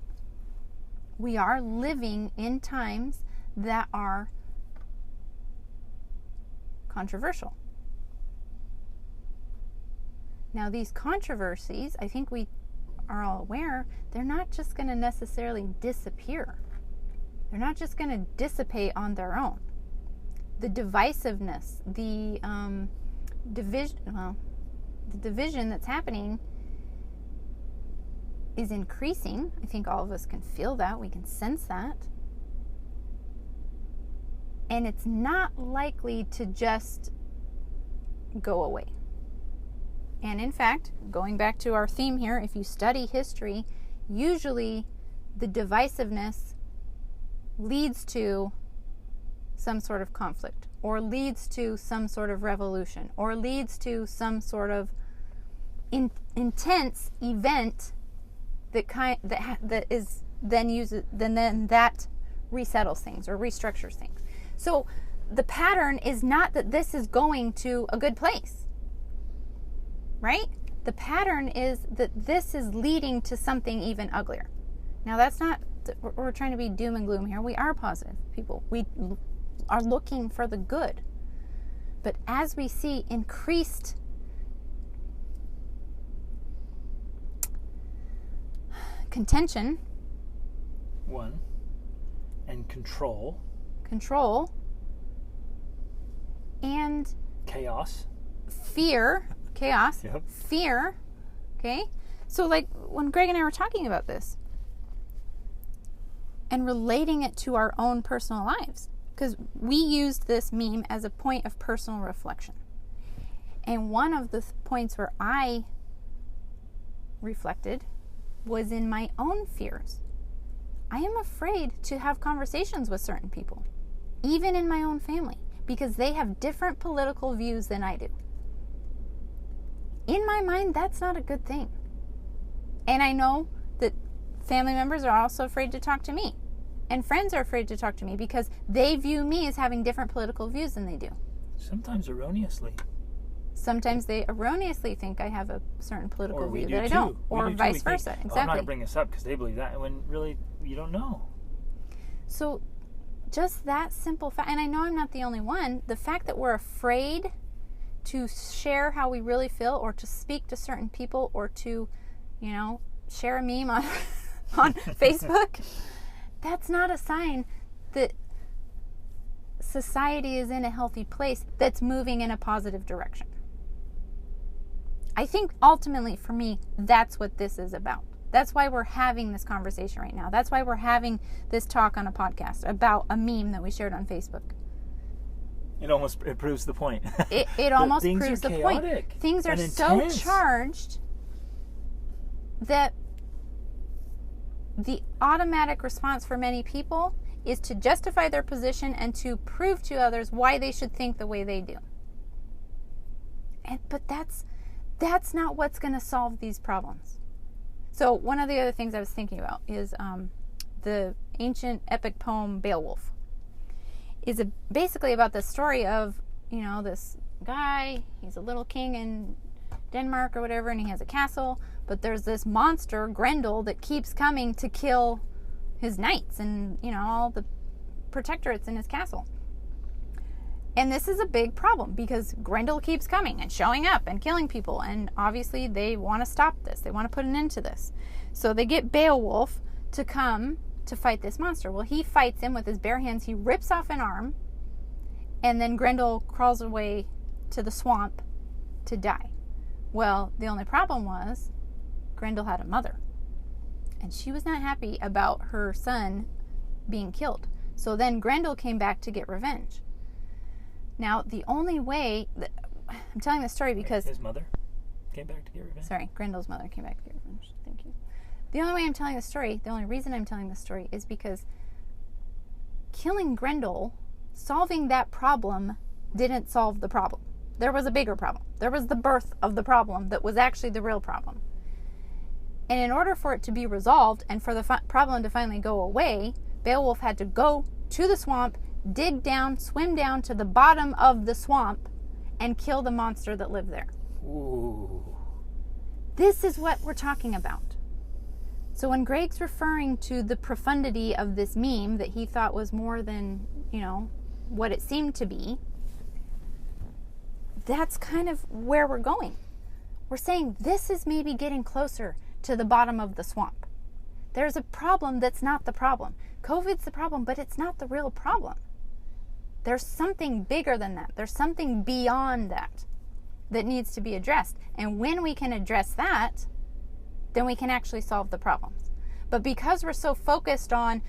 We are living in times that are controversial. Now, these controversies, I think we are all aware, they're not just going to necessarily disappear. They're not just going to dissipate on their own. The divisiveness, the division that's happening is increasing. I think all of us can feel that. We can sense that. And it's not likely to just go away. And in fact, going back to our theme here, if you study history, usually the divisiveness leads to some sort of conflict, or leads to some sort of revolution, or leads to some sort of intense event that is then that resettles things or restructures things. So the pattern is not that this is going to a good place, right? The pattern is that this is leading to something even uglier. Now, that's not, we're trying to be doom and gloom here. We are positive people. We are looking for the good. But as we see increased contention, and control, and chaos, fear, yep. Fear, okay? So like when Greg and I were talking about this and relating it to our own personal lives, because we used this meme as a point of personal reflection. And one of the points where I reflected was in my own fears. I am afraid to have conversations with certain people, even in my own family, because they have different political views than I do. In my mind, that's not a good thing. And I know that family members are also afraid to talk to me. And friends are afraid to talk to me because they view me as having different political views than they do. Sometimes erroneously. Sometimes they erroneously think I have a certain political view that I too. don't. Or vice versa. Think, exactly. I'm not going to bring this up because they believe that, when really you don't know. So just that simple fact, and I know I'm not the only one, the fact that we're afraid to share how we really feel, or to speak to certain people, or to, share a meme on Facebook, that's not a sign that society is in a healthy place that's moving in a positive direction. I think ultimately for me, that's what this is about. That's why we're having this conversation right now. That's why we're having this talk on a podcast about a meme that we shared on Facebook. It proves the point. It almost proves the point. Things are so charged that the automatic response for many people is to justify their position and to prove to others why they should think the way they do. But that's not what's going to solve these problems. So one of the other things I was thinking about is the ancient epic poem Beowulf. Is basically about the story of, this guy, he's a little king in Denmark or whatever, and he has a castle, but there's this monster, Grendel, that keeps coming to kill his knights and, all the protectorates in his castle. And this is a big problem because Grendel keeps coming and showing up and killing people, and obviously they want to stop this. They want to put an end to this. So they get Beowulf to come to fight this monster. Well, he fights him with his bare hands. He rips off an arm, and then Grendel crawls away to the swamp to die. Well, the only problem was Grendel had a mother, and she was not happy about her son being killed. So then Grendel came back to get revenge. Now, the only way that I'm telling this story because his mother came back to get revenge. Sorry, Grendel's mother came back to get revenge. Thank you. The only way I'm telling this story, the only reason I'm telling this story is because killing Grendel, solving that problem, didn't solve the problem. There was a bigger problem. There was the birth of the problem that was actually the real problem. And in order for it to be resolved and for the problem to finally go away, Beowulf had to go to the swamp, dig down, swim down to the bottom of the swamp, and kill the monster that lived there. Ooh. This is what we're talking about. So when Greg's referring to the profundity of this meme that he thought was more than, what it seemed to be, that's kind of where we're going. We're saying this is maybe getting closer to the bottom of the swamp. There's a problem that's not the problem. COVID's the problem, but it's not the real problem. There's something bigger than that. There's something beyond that needs to be addressed. And when we can address that, then we can actually solve the problems. But because we're so focused on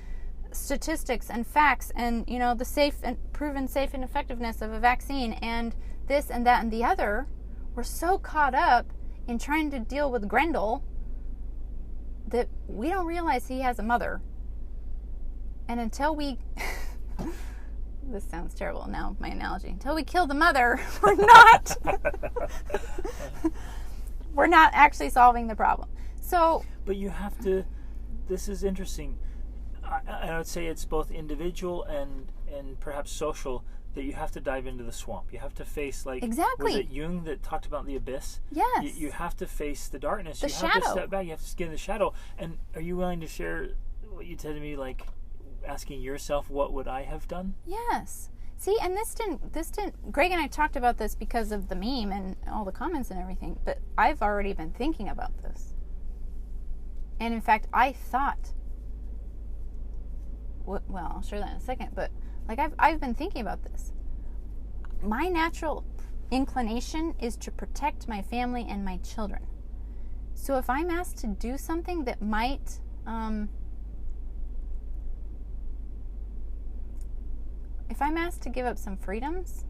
statistics and facts and, the safe and proven safe and effectiveness of a vaccine and this and that and the other, we're so caught up in trying to deal with Grendel that we don't realize he has a mother. And until we... This sounds terrible now, my analogy. Until we kill the mother, we're not actually solving the problem. So, but you have to. This is interesting. I would say it's both individual and perhaps social, that you have to dive into the swamp. You have to face, exactly. Was it Jung that talked about the abyss? Yes. You have to face the darkness. The you shadow. have to step back. You have to get in the shadow. And are you willing to share what you said to me, asking yourself, what would I have done? Yes. See, and this didn't, Greg and I talked about this because of the meme and all the comments and everything, but I've already been thinking about this. And in fact, I thought, well, I'll share that in a second, but I've been thinking about this. My natural inclination is to protect my family and my children. So if I'm asked to do something that might, if I'm asked to give up some freedoms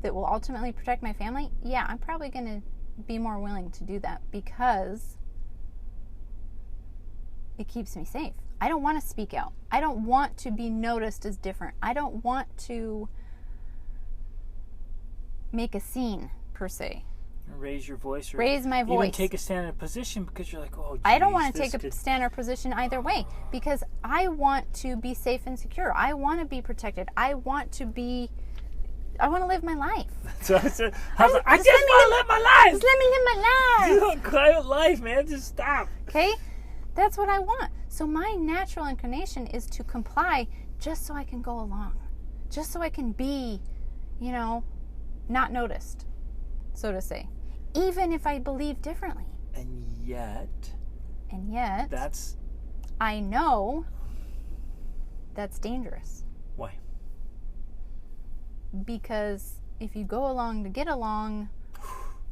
that will ultimately protect my family, yeah, I'm probably going to be more willing to do that because it keeps me safe. I don't want to speak out. I don't want to be noticed as different. I don't want to make a scene, per se. Raise your voice. Or raise my voice. Even take a stand in a position because you're like, oh, geez, I don't want to take a stand or position either way because I want to be safe and secure. I want to be protected. I want to live my life. So I said, I just want to live my life. Just let me live my life. You don't quiet life, man. Just stop. Okay? That's what I want. So my natural inclination is to comply just so I can go along. Just so I can be, not noticed, so to say. Even if I believe differently. And yet, I know that's dangerous. Why? Because if you go along to get along,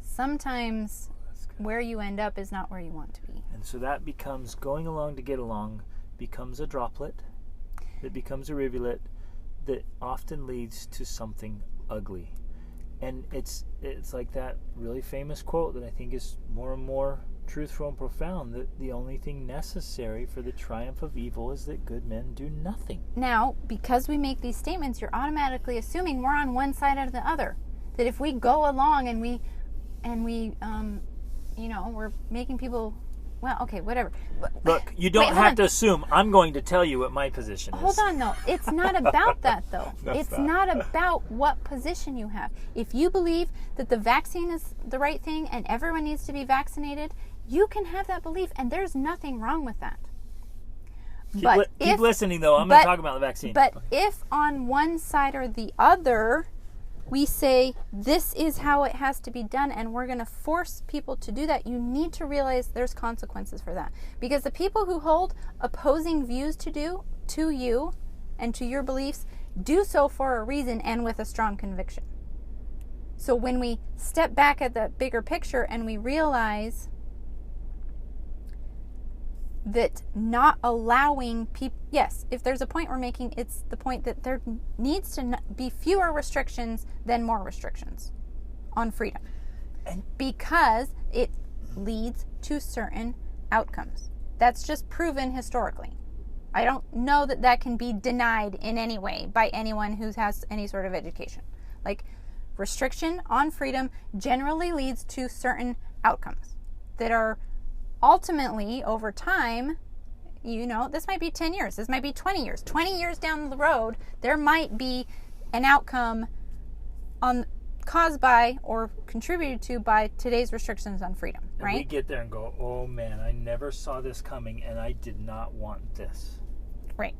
sometimes where you end up is not where you want to be. And so that becomes, going along to get along becomes a droplet, that becomes a rivulet, that often leads to something ugly. And it's like that really famous quote that I think is more and more truthful and profound, that the only thing necessary for the triumph of evil is that good men do nothing. Now, because we make these statements, you're automatically assuming we're on one side or the other. That if we go along and we we're making people, well, okay, whatever. Look, you don't have to assume. I'm going to tell you what my position is. Hold on, though. It's not about that, though. It's not about what position you have. If you believe that the vaccine is the right thing and everyone needs to be vaccinated, you can have that belief, and there's nothing wrong with that. Keep listening, though. I'm going to talk about the vaccine. But if on one side or the other we say this is how it has to be done and we're going to force people to do that, you need to realize there's consequences for that. Because the people who hold opposing views to you and to your beliefs do so for a reason and with a strong conviction. So when we step back at the bigger picture and we realize that not allowing people, yes, if there's a point we're making, it's the point that there needs to be fewer restrictions than more restrictions on freedom. And because it leads to certain outcomes. That's just proven historically. I don't know that that can be denied in any way by anyone who has any sort of education. Like, restriction on freedom generally leads to certain outcomes that are ultimately, over time, you know, this might be 10 years, this might be 20 years. 20 years down the road, there might be an outcome caused by or contributed to by today's restrictions on freedom, right? And we get there and go, oh man, I never saw this coming and I did not want this. Right.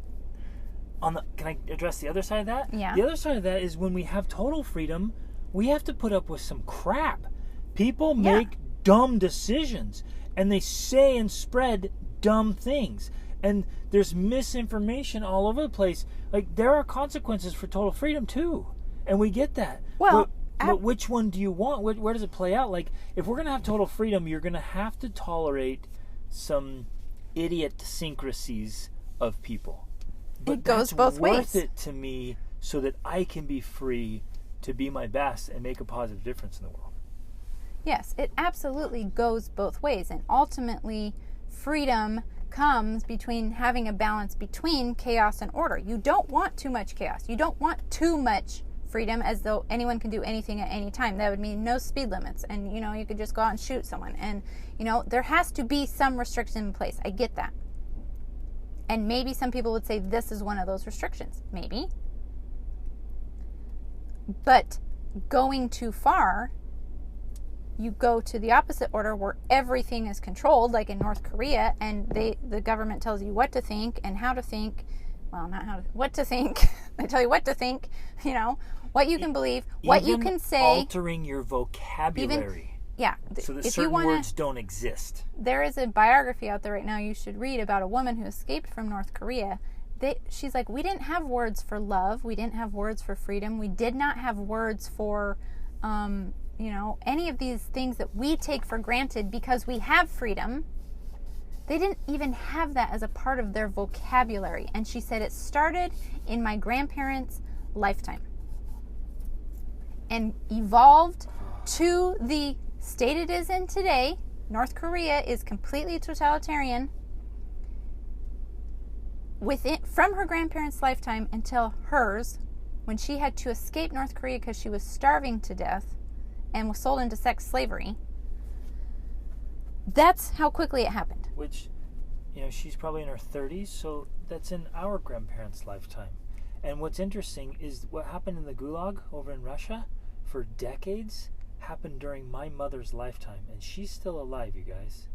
Can I address the other side of that? Yeah. The other side of that is when we have total freedom, we have to put up with some crap. People make dumb decisions and they say and spread dumb things. And there's misinformation all over the place. Like, there are consequences for total freedom too. And we get that. Well, but which one do you want? Where does it play out? Like, if we're going to have total freedom, you're going to have to tolerate some idiosyncrasies of people. But it goes both ways. It's worth it to me so that I can be free to be my best and make a positive difference in the world. Yes, it absolutely goes both ways. And ultimately, freedom comes between having a balance between chaos and order. You don't want too much chaos. You don't want too much freedom, as though anyone can do anything at any time. That would mean no speed limits, and you know, you could just go out and shoot someone. And you know, there has to be some restriction in place. I get that. And maybe some people would say this is one of those restrictions. Maybe. But going too far, you go to the opposite order where everything is controlled, like in North Korea, and the government tells you what to think and how to think. Well, not how to, what to think. They tell you what to think, you know, what you can believe, what you can say. Altering your vocabulary. So that certain words don't exist. There is a biography out there right now you should read about a woman who escaped from North Korea. She's like, we didn't have words for love. We didn't have words for freedom. We did not have words for, you know, any of these things that we take for granted because we have freedom. They didn't even have that as a part of their vocabulary. And she said it started in my grandparents' lifetime and evolved to the state it is in today. North Korea is completely totalitarian. From her grandparents' lifetime until hers, when she had to escape North Korea because she was starving to death and was sold into sex slavery. That's how quickly it happened. Which, you know, she's probably in her 30s, so that's in our grandparents' lifetime. And what's interesting is what happened in the Gulag over in Russia for decades happened during my mother's lifetime, and she's still alive, you guys.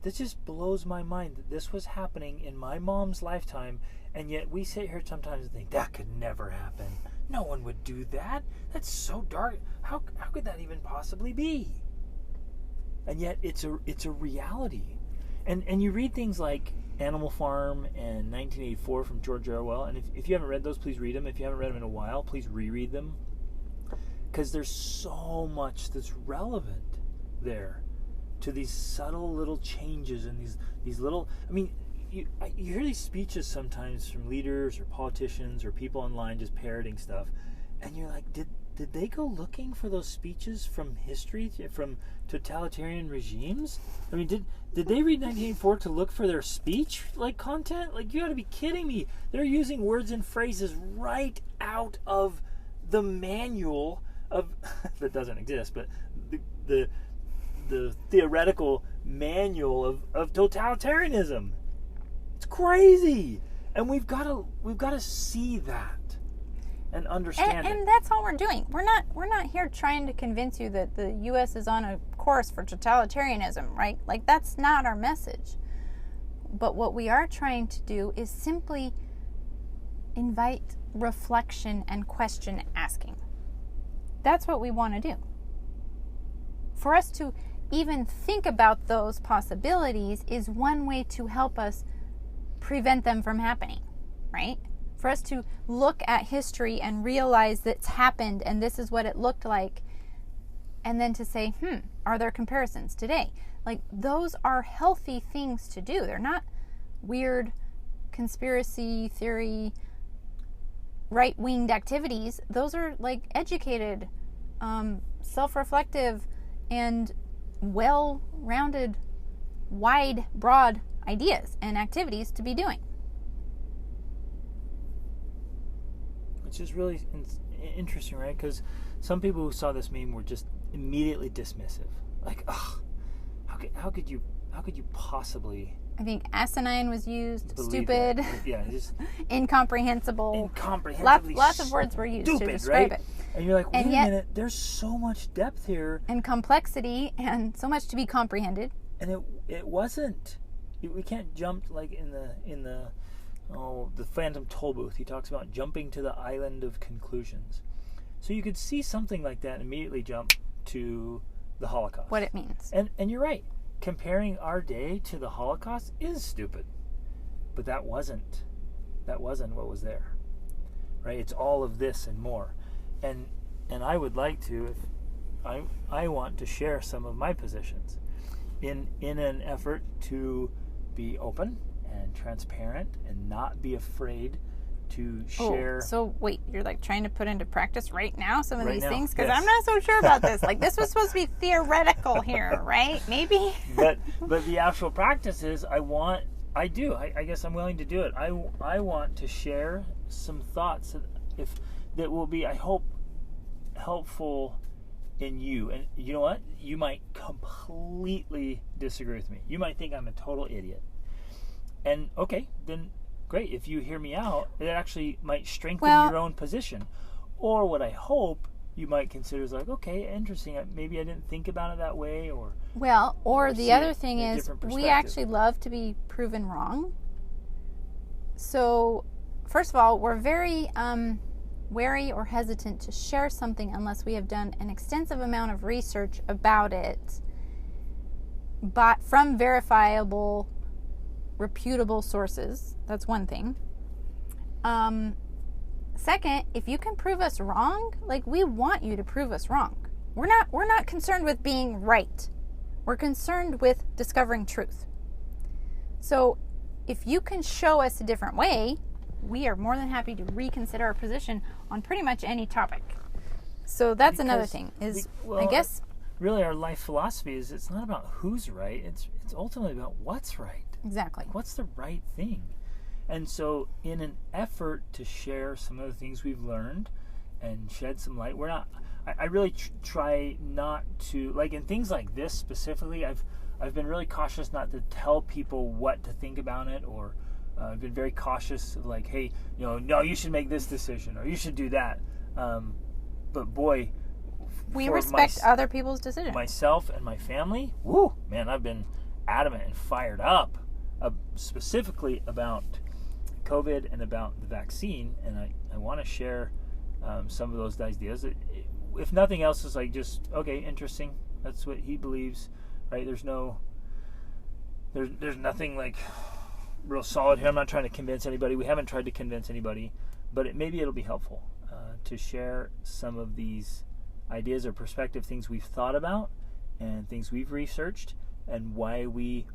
This just blows my mind that this was happening in my mom's lifetime, and yet we sit here sometimes and think, that could never happen. No one would do that. That's so dark. How could that even possibly be? And yet it's a reality. And you read things like Animal Farm and 1984 from George Orwell, and if you haven't read those, please read them. If you haven't read them in a while, please reread them. Because there's so much that's relevant there to these subtle little changes and these little... I mean, you hear these speeches sometimes from leaders or politicians or people online just parroting stuff, and you're like, did they go looking for those speeches from history, from totalitarian regimes? I mean, did they read 1984 to look for their speech like content? Like, you got to be kidding me. They're using words and phrases right out of the manual of that doesn't exist, but the theoretical manual of totalitarianism. It's crazy, and we've got to see that and understand it. And that's all we're doing. We're not here trying to convince you that the U.S. is on a course for totalitarianism, right? Like, that's not our message. But what we are trying to do is simply invite reflection and question asking. That's what we want to do. For us to even think about those possibilities is one way to help us prevent them from happening, right? For us to look at history and realize that's happened and this is what it looked like, and then to say, are there comparisons today? Like, those are healthy things to do. They're not weird conspiracy theory, right-winged activities. Those are like educated, self-reflective, and well-rounded, wide, broad ideas and activities to be doing. Which is really interesting, right? Because some people who saw this meme were just immediately dismissive. Like, ugh, how could you possibly... I think asinine was used, stupid, yeah, just incomprehensible. Lots of words were used to describe it. And you're like, wait a minute, there's so much depth here. And complexity, and so much to be comprehended. And it wasn't. We can't jump like in the Phantom Toll Booth. He talks about jumping to the island of conclusions. So you could see something like that and immediately jump to the Holocaust. What it means. And you're right. Comparing our day to the Holocaust is stupid. But that wasn't what was there. Right? It's all of this and more. And I would like to, if I want to share some of my positions in an effort to be open and transparent and not be afraid to share. So wait, you're like trying to put into practice right now some of these things? Because yes. I'm not so sure about this. Like, this was supposed to be theoretical here, right? Maybe. But the actual practice is I guess I'm willing to do it. I want to share some thoughts that will be, I hope, helpful in you. And you know what? You might completely disagree with me. You might think I'm a total idiot. And okay, then great. If you hear me out, it actually might strengthen your own position. Or what I hope you might consider is like, okay, interesting. Maybe I didn't think about it that way. Or the other thing is, we actually love to be proven wrong. So, first of all, we're very wary or hesitant to share something unless we have done an extensive amount of research about it, but from verifiable, reputable sources. That's one thing. Second, if you can prove us wrong, like, we want you to prove us wrong. We're not concerned with being right. We're concerned with discovering truth. So if you can show us a different way, we are more than happy to reconsider our position on pretty much any topic. So that's another thing. I guess really our life philosophy is, it's not about who's right. It's ultimately about what's right. Exactly. What's the right thing? And so in an effort to share some of the things we've learned and shed some light, I really try not to, like in things like this specifically, I've been really cautious not to tell people what to think about it, or I've been very cautious of like, hey, no, you should make this decision or you should do that. But boy, we respect other people's decisions. Myself and my family, woo, man, I've been adamant and fired up specifically about COVID and about the vaccine, and I want to share some of those ideas. If nothing else, is like just, okay, interesting. That's what he believes, right? There's nothing like real solid here. I'm not trying to convince anybody. We haven't tried to convince anybody, but maybe it'll be helpful to share some of these ideas or perspective, things we've thought about and things we've researched, and why we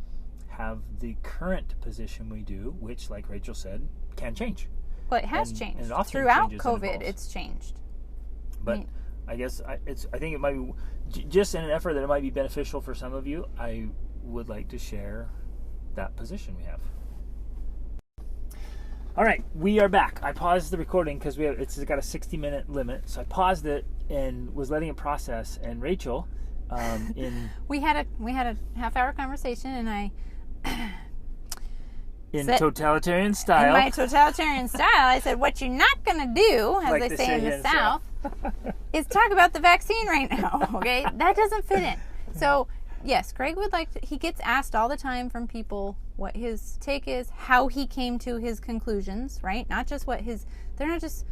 have the current position we do, which, like Rachel said, can change. Well, it has changed. And it often throughout changes COVID, it's changed. But I guess I think it might be, just in an effort that it might be beneficial for some of you, I would like to share that position we have. All right, we are back. I paused the recording because it's got a 60-minute limit, so I paused it and was letting it process. And Rachel, we had a half-hour conversation, and I totalitarian style. In my totalitarian style, I said, "What you're not going to do," as they say in the South, is talk about the vaccine right now. Okay, that doesn't fit in. So, yes, Greg would like to. He gets asked all the time from people what his take is, how he came to his conclusions. Right? Not just what his. They're not just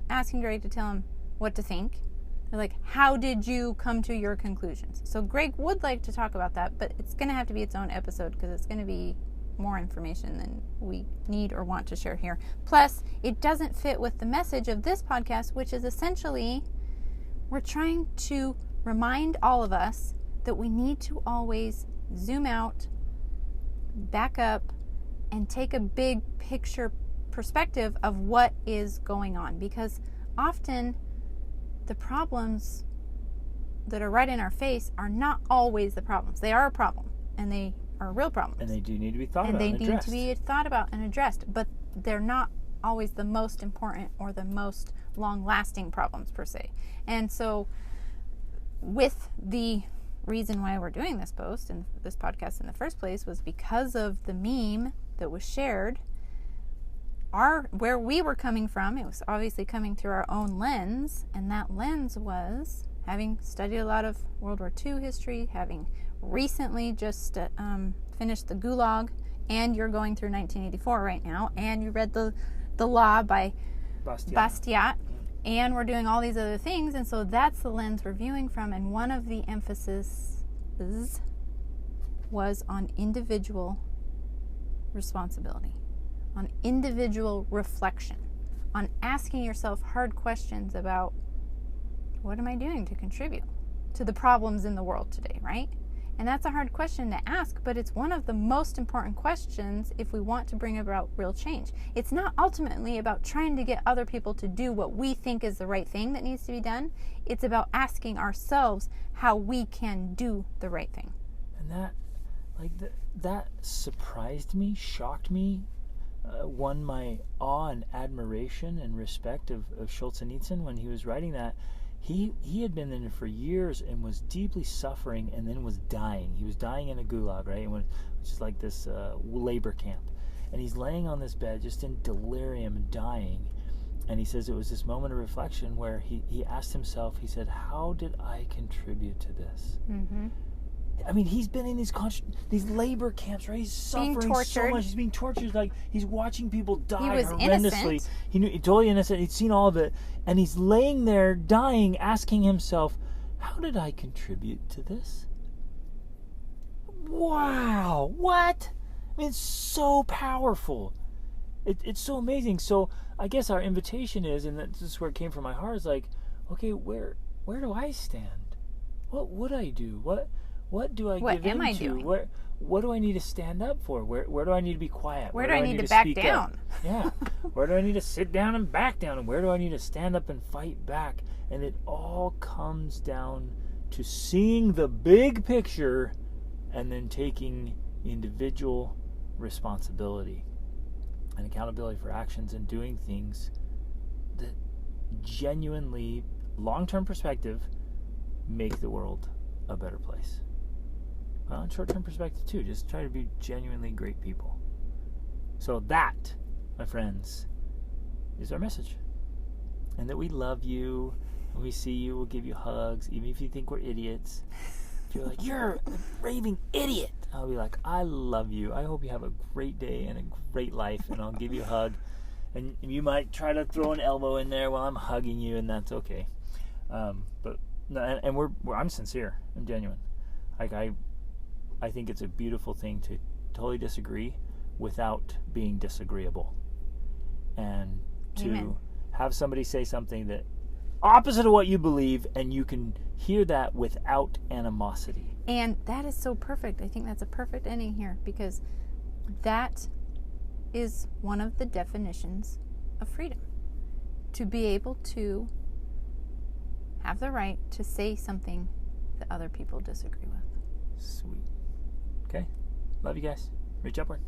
asking Greg to tell him what to think. They're like, how did you come to your conclusions? So Greg would like to talk about that, but it's going to have to be its own episode because it's going to be more information than we need or want to share here. Plus, it doesn't fit with the message of this podcast, which is essentially we're trying to remind all of us that we need to always zoom out, back up, and take a big picture perspective of what is going on. Because often the problems that are right in our face are not always the problems. They are a problem, and they are real problems. And they do need to be thought about and addressed. And they need to be thought about and addressed. But they're not always the most important or the most long-lasting problems, per se. And so with the reason why we're doing this post and this podcast in the first place was because of the meme that was shared. Where we were coming from, it was obviously coming through our own lens, and that lens was having studied a lot of World War II history, having recently just finished the Gulag, and you're going through 1984 right now, and you read the Law by Bastiat, and we're doing all these other things, and so that's the lens we're viewing from, and one of the emphases was on individual responsibility, on individual reflection, on asking yourself hard questions about what am I doing to contribute to the problems in the world today, right? And that's a hard question to ask, but it's one of the most important questions if we want to bring about real change. It's not ultimately about trying to get other people to do what we think is the right thing that needs to be done. It's about asking ourselves how we can do the right thing. And that surprised me, shocked me, won my awe and admiration and respect of Solzhenitsyn when he was writing that. He had been in it for years and was deeply suffering and then was dying. He was dying in a gulag, right? Which is like this labor camp. And he's laying on this bed just in delirium and dying. And he says it was this moment of reflection where he asked himself, he said, how did I contribute to this? Mm-hmm. I mean, he's been in these labor camps, right? He's suffering so much. He's being tortured. Like, he's watching people die horrendously. Innocent. He knew, totally innocent. He'd seen all of it. And he's laying there dying, asking himself, how did I contribute to this? Wow. What? I mean, it's so powerful. It's so amazing. So I guess our invitation is, and this is where it came from my heart, is like, okay, where do I stand? What would I do? What do I give into? What am I doing? What do I need to stand up for? Where do I need to be quiet? Where do I need to back down? Yeah. Where do I need to sit down and back down? And where do I need to stand up and fight back? And it all comes down to seeing the big picture and then taking individual responsibility and accountability for actions and doing things that genuinely, long-term perspective, make the world a better place. Well, in short-term perspective too, just try to be genuinely great people. So that, my friends, is our message. And that we love you. When we see you, we'll give you hugs, even if you think we're idiots. If you're like, you're a raving idiot, I'll be like, I love you. I hope you have a great day and a great life, and I'll give you a hug. And you might try to throw an elbow in there while I'm hugging you, and that's okay. But no, and I'm sincere. I'm genuine. Like I think it's a beautiful thing to totally disagree without being disagreeable, and to Amen. Have somebody say something that opposite of what you believe, and you can hear that without animosity. And that is so perfect. I think that's a perfect ending here, because that is one of the definitions of freedom. To be able to have the right to say something that other people disagree with. Sweet. Okay. Love you guys. Reach upward.